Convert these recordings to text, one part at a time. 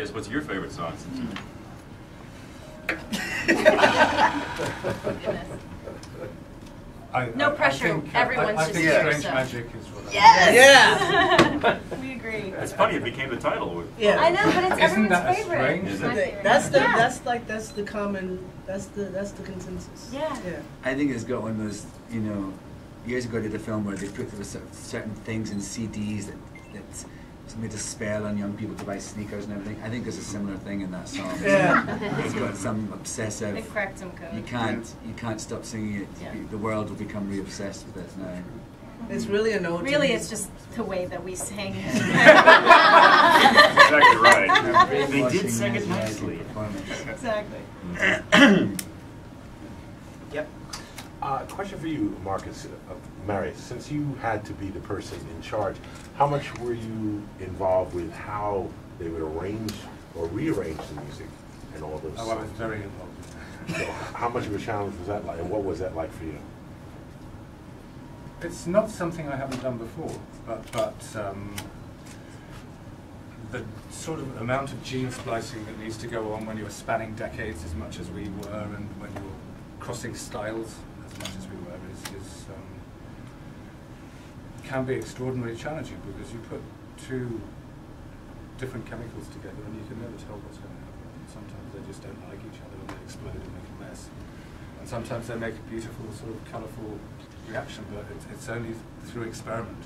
Marius, what's your favorite song? No pressure. Everyone's I just think here. Strange So. Magic is what Yes. We agree. It's funny. It became the title. Yeah. I know, but it's Isn't everyone's that favorite. strange? That's the common. That's the consensus. Yeah. I think it's got one of those, you know, years ago I did a film where they put certain things in CDs that's made a spell on young people to buy sneakers and everything. I think there's a similar thing in that song. Yeah. It's got some obsessive. It cracked some code. You can't stop singing it. Yeah. The world will become re-obsessed with it now. It's really an ode. Really, it's just the way that we sing. Exactly right. They did sing it nicely. Exactly. Yep. Question for you, Marcus, Marius. Since you had to be the person in charge, how much were you involved with how they would arrange or rearrange the music and all those? Oh, I was very involved with that. So how much of a challenge was that like, and what was that like for you? It's not something I haven't done before, but the sort of amount of gene splicing that needs to go on when you're spanning decades as much as we were, and when you're crossing styles as much as we were, can be extraordinarily challenging, because you put two different chemicals together and you can never tell what's going to happen. And sometimes they just don't like each other and they explode and make a mess. And sometimes they make a beautiful, sort of colourful reaction, but it's only through experiment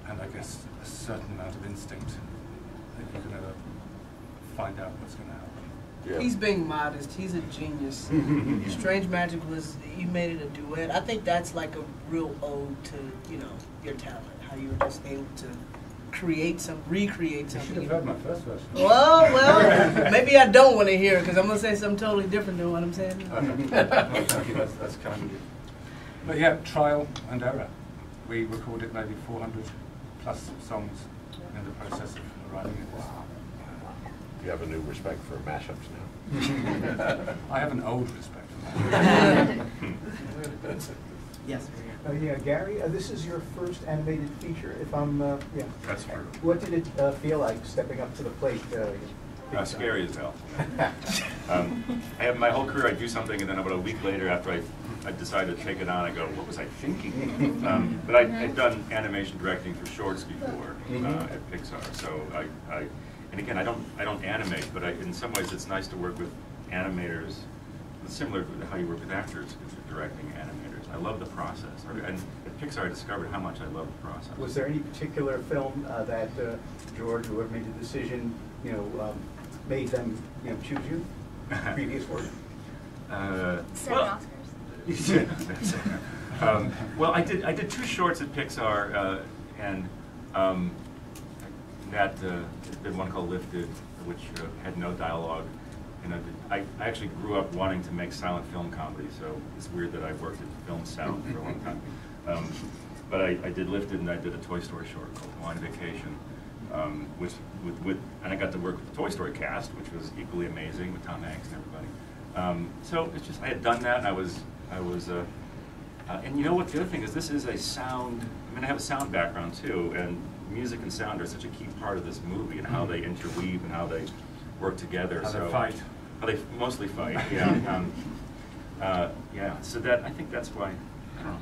and I guess a certain amount of instinct that you can ever find out what's going to happen. Yeah. He's being modest. He's a genius. Strange Magic was, you made it a duet. I think that's like a real ode to, you know, your talent, how you were just able to recreate something. You should have heard my first version. Well, maybe I don't want to hear it, because I'm going to say something totally different than what I'm saying. Thank you, that's kind of you. But yeah, trial and error. We recorded maybe 400 plus songs in the process of writing it. Wow. You have a new respect for mashups now. I have an old respect for mashups. Yes. Yeah, Gary, this is your first animated feature. If I'm, yeah. That's true. What did it feel like stepping up to the plate? Scary as hell. I have my whole career, I do something, and then about a week later, after I decided to take it on, I go, what was I thinking? But I'd done animation directing for shorts before at Pixar, so and again, I don't animate, but in some ways it's nice to work with animators, similar to how you work with actors, because you're directing animators. I love the process, and at Pixar I discovered how much I love the process. Was there any particular film that George, whoever made the decision, you know, made them, you know, choose you? Previous work. Well, I did 2 shorts at Pixar, and that did one called Lifted, which had no dialogue. And I actually grew up wanting to make silent film comedy, so it's weird that I worked at Film Sound for a long time. But I did Lifted, and I did a Toy Story short called Hawaiian Vacation, and I got to work with the Toy Story cast, which was equally amazing, with Tom Hanks and everybody. So it's just, I had done that, and I was and you know what, the other thing is, this is a sound, I mean, I have a sound background too, and music and sound are such a key part of this movie, and how they interweave and how they work together. How they fight. How they mostly fight, yeah. Yeah, so I think that's why, I don't know.